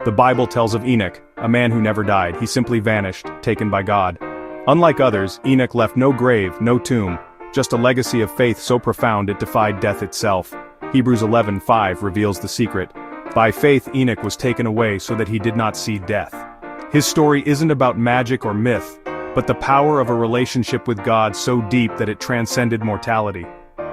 The Bible tells of Enoch, a man who never died. He simply vanished, taken by God. Unlike others, Enoch left no grave, no tomb, just a legacy of faith so profound it defied death itself. Hebrews 11:5 reveals the secret. By faith Enoch was taken away so that he did not see death. His story isn't about magic or myth, but the power of a relationship with God so deep that it transcended mortality.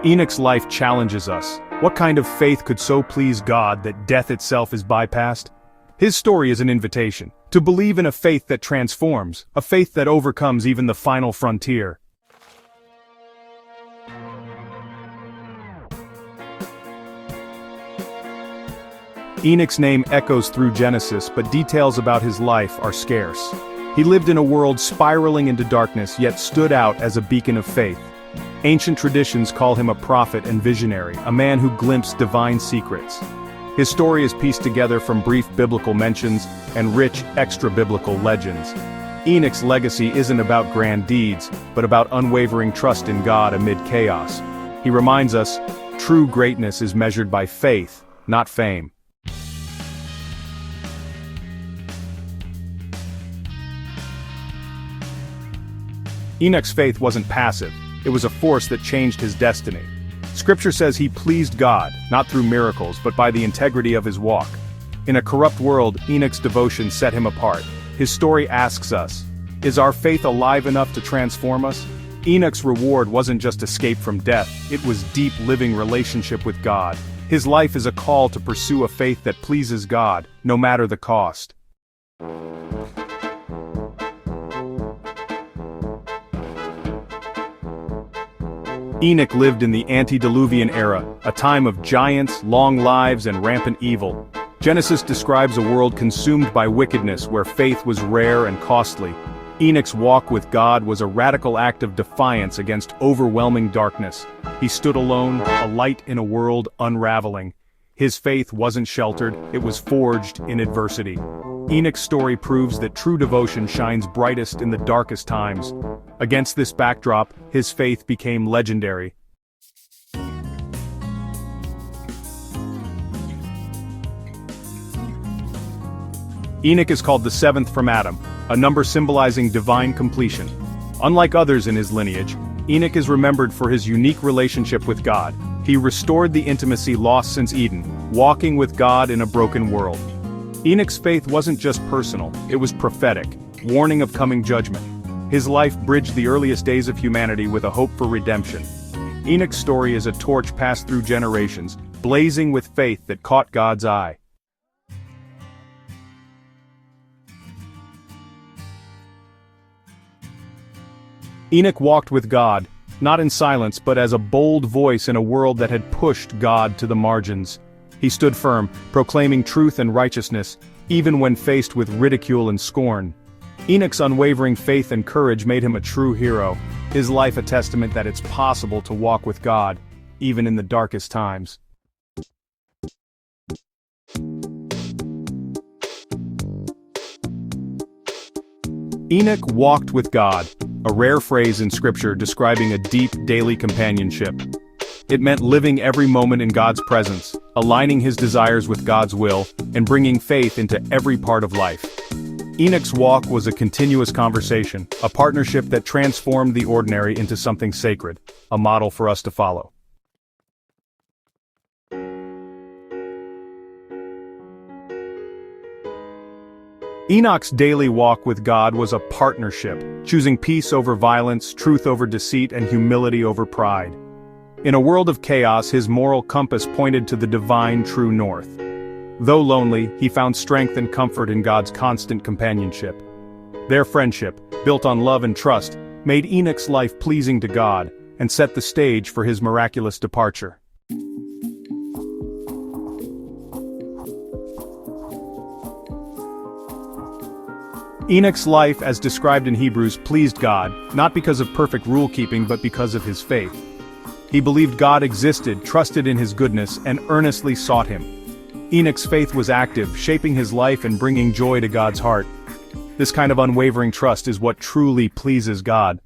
Enoch's life challenges us. What kind of faith could so please God that death itself is bypassed? His story is an invitation to believe in a faith that transforms, a faith that overcomes even the final frontier. Enoch's name echoes through Genesis, but details about his life are scarce. He lived in a world spiraling into darkness, yet stood out as a beacon of faith. Ancient traditions call him a prophet and visionary, a man who glimpsed divine secrets. His story is pieced together from brief biblical mentions and rich extra-biblical legends. Enoch's legacy isn't about grand deeds, but about unwavering trust in God amid chaos. He reminds us, true greatness is measured by faith, not fame. Enoch's faith wasn't passive, it was a force that changed his destiny. Scripture says he pleased God, not through miracles, but by the integrity of his walk. In a corrupt world, Enoch's devotion set him apart. His story asks us, is our faith alive enough to transform us? Enoch's reward wasn't just escape from death, it was deep living relationship with God. His life is a call to pursue a faith that pleases God, no matter the cost. Enoch lived in the antediluvian era, a time of giants, long lives, and rampant evil. Genesis describes a world consumed by wickedness where faith was rare and costly. Enoch's walk with God was a radical act of defiance against overwhelming darkness. He stood alone, a light in a world unraveling. His faith wasn't sheltered, it was forged in adversity. Enoch's story proves that true devotion shines brightest in the darkest times. Against this backdrop, his faith became legendary. Enoch is called the seventh from Adam, a number symbolizing divine completion. Unlike others in his lineage, Enoch is remembered for his unique relationship with God. He restored the intimacy lost since Eden, walking with God in a broken world. Enoch's faith wasn't just personal, it was prophetic, warning of coming judgment. His life bridged the earliest days of humanity with a hope for redemption. Enoch's story is a torch passed through generations, blazing with faith that caught God's eye. Enoch walked with God, not in silence but as a bold voice in a world that had pushed God to the margins. He stood firm, proclaiming truth and righteousness, even when faced with ridicule and scorn. Enoch's unwavering faith and courage made him a true hero, his life a testament that it's possible to walk with God, even in the darkest times. Enoch walked with God, a rare phrase in Scripture describing a deep daily companionship. It meant living every moment in God's presence, aligning his desires with God's will, and bringing faith into every part of life. Enoch's walk was a continuous conversation, a partnership that transformed the ordinary into something sacred, a model for us to follow. Enoch's daily walk with God was a partnership, choosing peace over violence, truth over deceit, and humility over pride. In a world of chaos, his moral compass pointed to the divine true north. Though lonely, he found strength and comfort in God's constant companionship. Their friendship, built on love and trust, made Enoch's life pleasing to God, and set the stage for his miraculous departure. Enoch's life, as described in Hebrews, pleased God, not because of perfect rule-keeping but because of his faith. He believed God existed, trusted in his goodness, and earnestly sought him. Enoch's faith was active, shaping his life and bringing joy to God's heart. This kind of unwavering trust is what truly pleases God.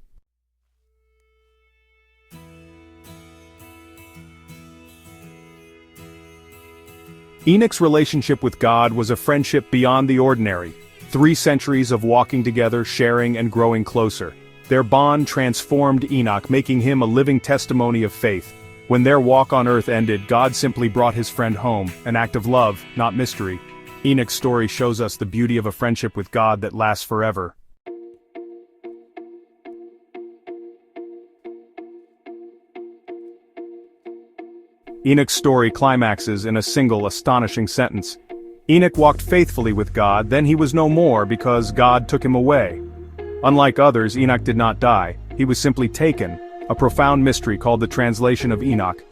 Enoch's relationship with God was a friendship beyond the ordinary. 3 centuries of walking together, sharing and growing closer. Their bond transformed Enoch, making him a living testimony of faith. When their walk on earth ended, God simply brought his friend home, an act of love, not mystery. Enoch's story shows us the beauty of a friendship with God that lasts forever. Enoch's story climaxes in a single astonishing sentence. Enoch walked faithfully with God, then he was no more because God took him away. Unlike others, Enoch did not die, he was simply taken, a profound mystery called the translation of Enoch.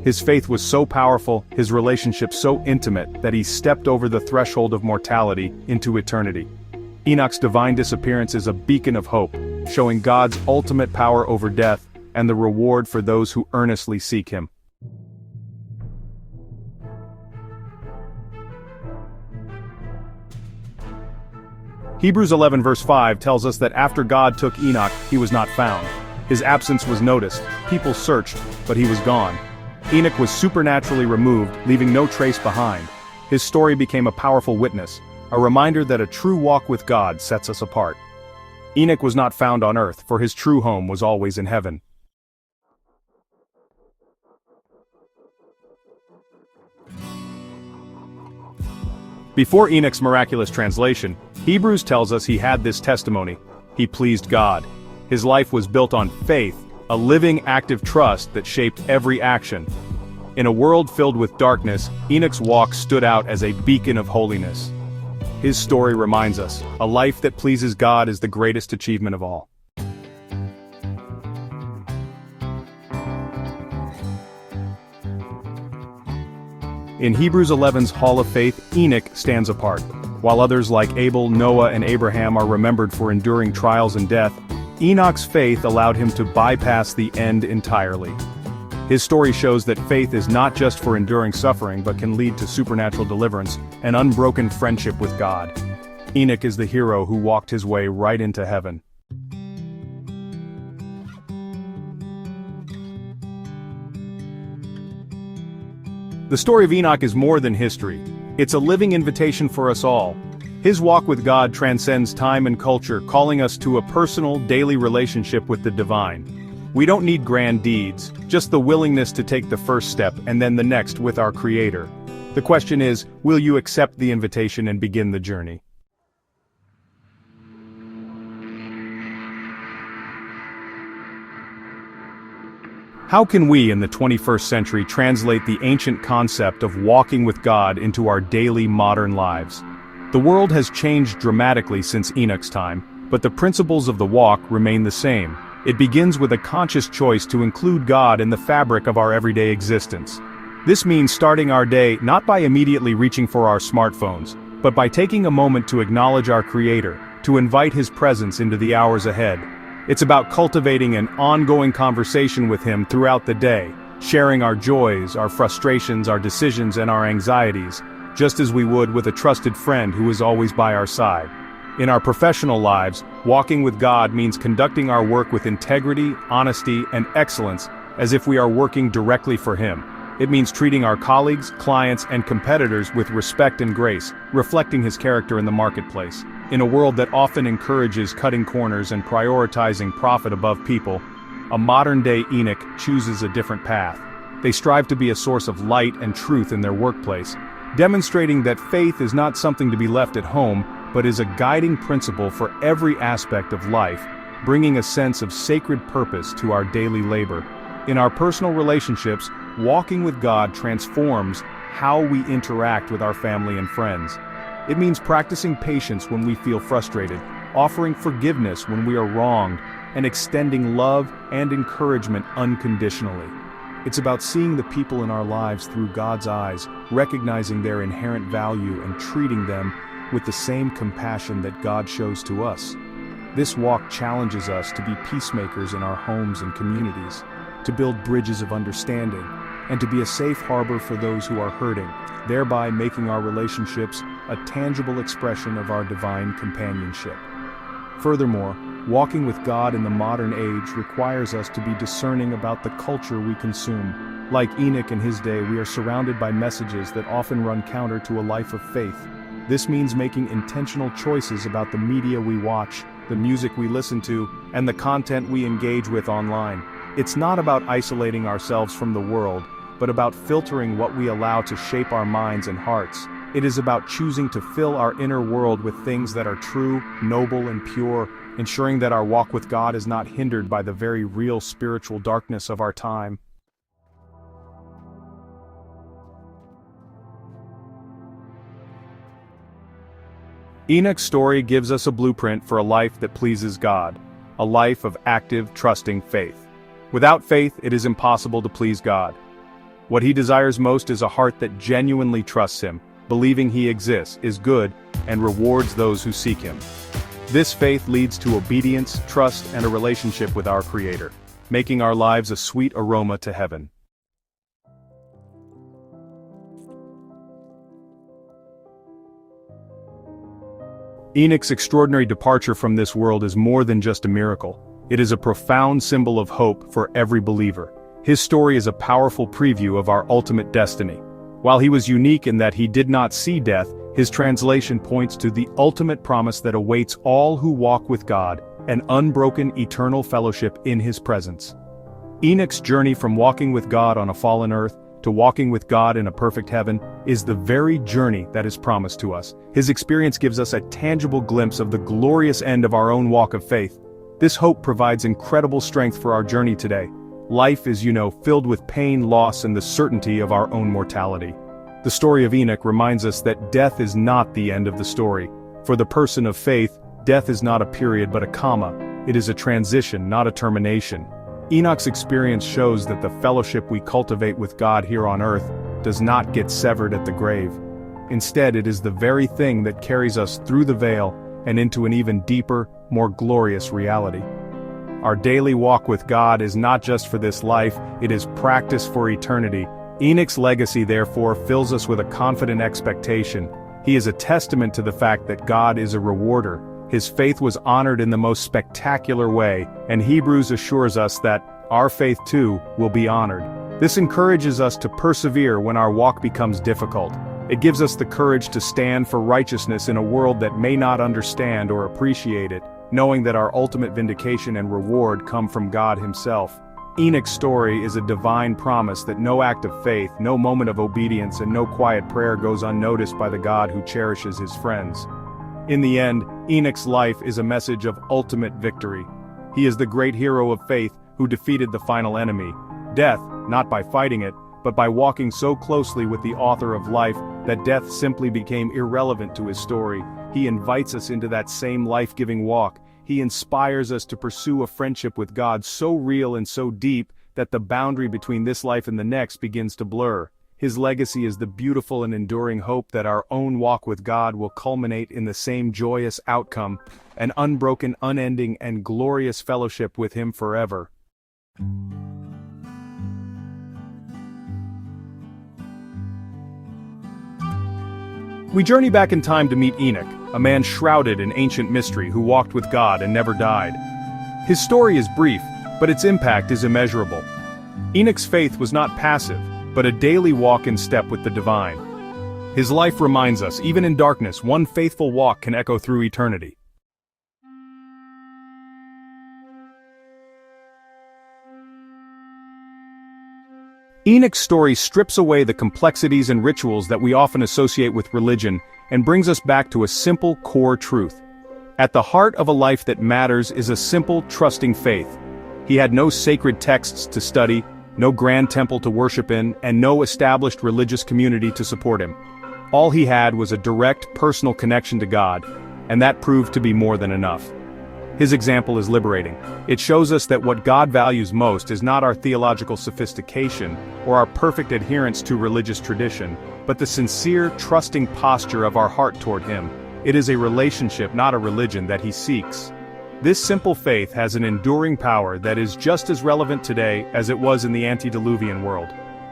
His faith was so powerful, his relationship so intimate, that he stepped over the threshold of mortality into eternity. Enoch's divine disappearance is a beacon of hope, showing God's ultimate power over death and the reward for those who earnestly seek him. Hebrews 11 verse 5 tells us that after God took Enoch, he was not found. His absence was noticed, people searched, but he was gone. Enoch was supernaturally removed, leaving no trace behind. His story became a powerful witness, a reminder that a true walk with God sets us apart. Enoch was not found on earth, for his true home was always in heaven. Before Enoch's miraculous translation, Hebrews tells us he had this testimony: he pleased God. His life was built on faith, a living, active trust that shaped every action. In a world filled with darkness, Enoch's walk stood out as a beacon of holiness. His story reminds us, a life that pleases God is the greatest achievement of all. In Hebrews 11's Hall of Faith, Enoch stands apart. While others like Abel, Noah, and Abraham are remembered for enduring trials and death, Enoch's faith allowed him to bypass the end entirely. His story shows that faith is not just for enduring suffering but can lead to supernatural deliverance and unbroken friendship with God. Enoch is the hero who walked his way right into heaven. The story of Enoch is more than history. It's a living invitation for us all. His walk with God transcends time and culture, calling us to a personal, daily relationship with the divine. We don't need grand deeds, just the willingness to take the first step and then the next with our Creator. The question is, will you accept the invitation and begin the journey? How can we in the 21st century translate the ancient concept of walking with God into our daily modern lives? The world has changed dramatically since Enoch's time, but the principles of the walk remain the same. It begins with a conscious choice to include God in the fabric of our everyday existence. This means starting our day not by immediately reaching for our smartphones, but by taking a moment to acknowledge our Creator, to invite His presence into the hours ahead. It's about cultivating an ongoing conversation with Him throughout the day, sharing our joys, our frustrations, our decisions, and our anxieties, just as we would with a trusted friend who is always by our side. In our professional lives, walking with God means conducting our work with integrity, honesty, and excellence, as if we are working directly for Him. It means treating our colleagues, clients, and competitors with respect and grace, reflecting His character in the marketplace. In a world that often encourages cutting corners and prioritizing profit above people, a modern-day Enoch chooses a different path. They strive to be a source of light and truth in their workplace, demonstrating that faith is not something to be left at home, but is a guiding principle for every aspect of life, bringing a sense of sacred purpose to our daily labor. In our personal relationships, walking with God transforms how we interact with our family and friends. It means practicing patience when we feel frustrated, offering forgiveness when we are wronged, and extending love and encouragement unconditionally. It's about seeing the people in our lives through God's eyes, recognizing their inherent value and treating them with the same compassion that God shows to us. This walk challenges us to be peacemakers in our homes and communities, to build bridges of understanding, and to be a safe harbor for those who are hurting, thereby making our relationships a tangible expression of our divine companionship. Furthermore, walking with God in the modern age requires us to be discerning about the culture we consume. Like Enoch in his day, we are surrounded by messages that often run counter to a life of faith. This means making intentional choices about the media we watch, the music we listen to, and the content we engage with online. It's not about isolating ourselves from the world, but about filtering what we allow to shape our minds and hearts. It is about choosing to fill our inner world with things that are true, noble, and pure, ensuring that our walk with God is not hindered by the very real spiritual darkness of our time. Enoch's story gives us a blueprint for a life that pleases God, a life of active, trusting faith. Without faith, it is impossible to please God. What he desires most is a heart that genuinely trusts him, believing he exists, is good, and rewards those who seek him. This faith leads to obedience, trust, and a relationship with our Creator, making our lives a sweet aroma to heaven. Enoch's extraordinary departure from this world is more than just a miracle. It is a profound symbol of hope for every believer. His story is a powerful preview of our ultimate destiny. While he was unique in that he did not see death, his translation points to the ultimate promise that awaits all who walk with God, an unbroken eternal fellowship in his presence. Enoch's journey from walking with God on a fallen earth to walking with God in a perfect heaven is the very journey that is promised to us. His experience gives us a tangible glimpse of the glorious end of our own walk of faith. This hope provides incredible strength for our journey today. Life is, filled with pain, loss, and the certainty of our own mortality. The story of Enoch reminds us that death is not the end of the story. For the person of faith, death is not a period but a comma. It is a transition, not a termination. Enoch's experience shows that the fellowship we cultivate with God here on earth does not get severed at the grave. Instead, it is the very thing that carries us through the veil and into an even deeper, more glorious reality. Our daily walk with God is not just for this life, it is practice for eternity. Enoch's legacy, therefore, fills us with a confident expectation. He is a testament to the fact that God is a rewarder. His faith was honored in the most spectacular way, and Hebrews assures us that our faith too will be honored. This encourages us to persevere when our walk becomes difficult. It gives us the courage to stand for righteousness in a world that may not understand or appreciate it, knowing that our ultimate vindication and reward come from God Himself. Enoch's story is a divine promise that no act of faith, no moment of obedience, and no quiet prayer goes unnoticed by the God who cherishes His friends. In the end, Enoch's life is a message of ultimate victory. He is the great hero of faith who defeated the final enemy, death, not by fighting it, but by walking so closely with the author of life that death simply became irrelevant to his story. He invites us into that same life-giving walk. He inspires us to pursue a friendship with God so real and so deep that the boundary between this life and the next begins to blur. His legacy is the beautiful and enduring hope that our own walk with God will culminate in the same joyous outcome, an unbroken, unending, and glorious fellowship with Him forever. We journey back in time to meet Enoch, a man shrouded in ancient mystery who walked with God and never died. His story is brief, but its impact is immeasurable. Enoch's faith was not passive, but a daily walk in step with the divine. His life reminds us, even in darkness, one faithful walk can echo through eternity. Enoch's story strips away the complexities and rituals that we often associate with religion and brings us back to a simple core truth. At the heart of a life that matters is a simple, trusting faith. He had no sacred texts to study, no grand temple to worship in, and no established religious community to support him. All he had was a direct, personal connection to God, and that proved to be more than enough. His example is liberating. It shows us that what God values most is not our theological sophistication or our perfect adherence to religious tradition, but the sincere, trusting posture of our heart toward Him. It is a relationship, not a religion, that He seeks. This simple faith has an enduring power that is just as relevant today as it was in the antediluvian world.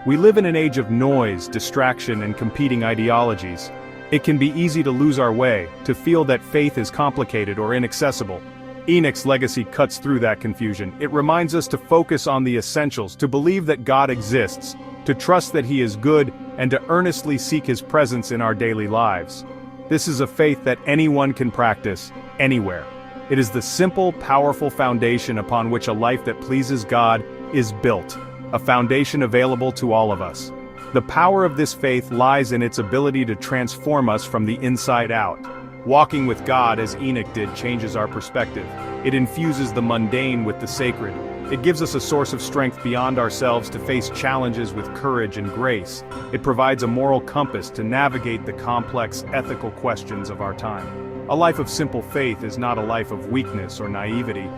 We live in an age of noise, distraction, and competing ideologies. It can be easy to lose our way, to feel that faith is complicated or inaccessible. Enoch's legacy cuts through that confusion. It reminds us to focus on the essentials, to believe that God exists, to trust that He is good, and to earnestly seek His presence in our daily lives. This is a faith that anyone can practice, anywhere. It is the simple, powerful foundation upon which a life that pleases God is built, a foundation available to all of us. The power of this faith lies in its ability to transform us from the inside out. Walking with God as Enoch did changes our perspective. It infuses the mundane with the sacred. It gives us a source of strength beyond ourselves to face challenges with courage and grace. It provides a moral compass to navigate the complex ethical questions of our time. A life of simple faith is not a life of weakness or naivety.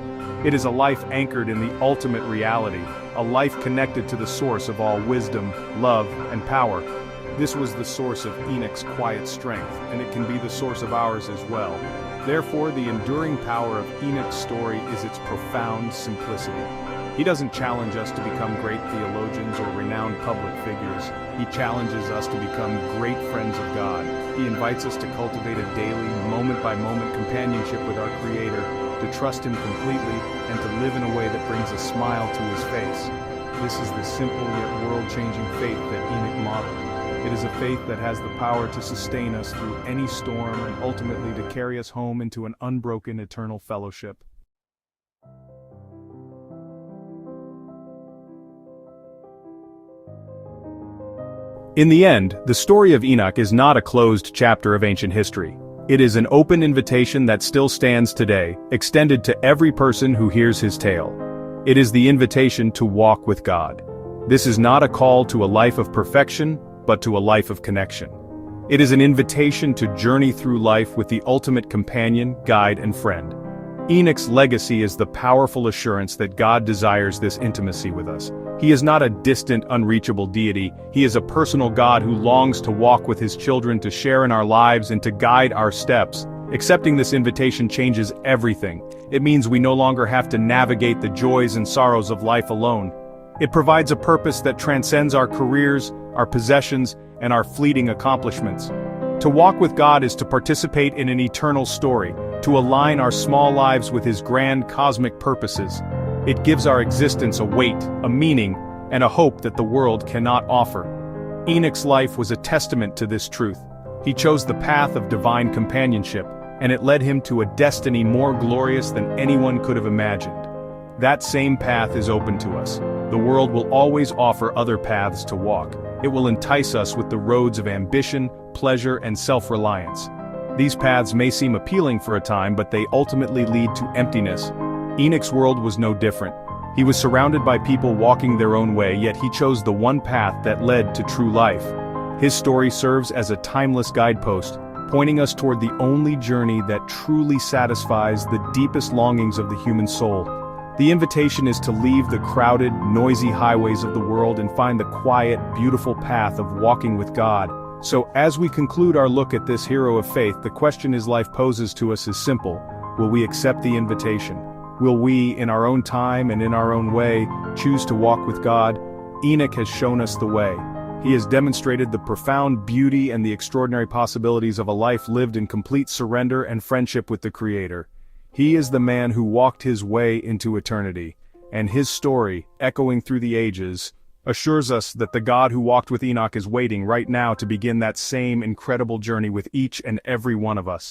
It is a life anchored in the ultimate reality, a life connected to the source of all wisdom, love, and power. This was the source of Enoch's quiet strength, and it can be the source of ours as well. Therefore, the enduring power of Enoch's story is its profound simplicity. He doesn't challenge us to become great theologians or renowned public figures. He challenges us to become great friends of God. He invites us to cultivate a daily, moment-by-moment companionship with our Creator, to trust Him completely, and to live in a way that brings a smile to His face. This is the simple yet world-changing faith that Enoch modeled. It is a faith that has the power to sustain us through any storm and ultimately to carry us home into an unbroken eternal fellowship. In the end, the story of Enoch is not a closed chapter of ancient history. It is an open invitation that still stands today, extended to every person who hears his tale. It is the invitation to walk with God. This is not a call to a life of perfection, but to a life of connection. It is an invitation to journey through life with the ultimate companion, guide, and friend. Enoch's legacy is the powerful assurance that God desires this intimacy with us. He is not a distant, unreachable deity. He is a personal God who longs to walk with His children, to share in our lives, and to guide our steps. Accepting this invitation changes everything. It means we no longer have to navigate the joys and sorrows of life alone. It provides a purpose that transcends our careers, our possessions, and our fleeting accomplishments. To walk with God is to participate in an eternal story, to align our small lives with His grand cosmic purposes. It gives our existence a weight, a meaning, and a hope that the world cannot offer. Enoch's life was a testament to this truth. He chose the path of divine companionship, and it led him to a destiny more glorious than anyone could have imagined. That same path is open to us. The world will always offer other paths to walk. It will entice us with the roads of ambition, pleasure, and self-reliance. These paths may seem appealing for a time, but they ultimately lead to emptiness. Enoch's world was no different. He was surrounded by people walking their own way, yet he chose the one path that led to true life. His story serves as a timeless guidepost, pointing us toward the only journey that truly satisfies the deepest longings of the human soul. The invitation is to leave the crowded, noisy highways of the world and find the quiet, beautiful path of walking with God. So, as we conclude our look at this hero of faith, the question life poses to us is simple. Will we accept the invitation? Will we, in our own time and in our own way, choose to walk with God? Enoch has shown us the way. He has demonstrated the profound beauty and the extraordinary possibilities of a life lived in complete surrender and friendship with the Creator. He is the man who walked his way into eternity, and his story, echoing through the ages, assures us that the God who walked with Enoch is waiting right now to begin that same incredible journey with each and every one of us.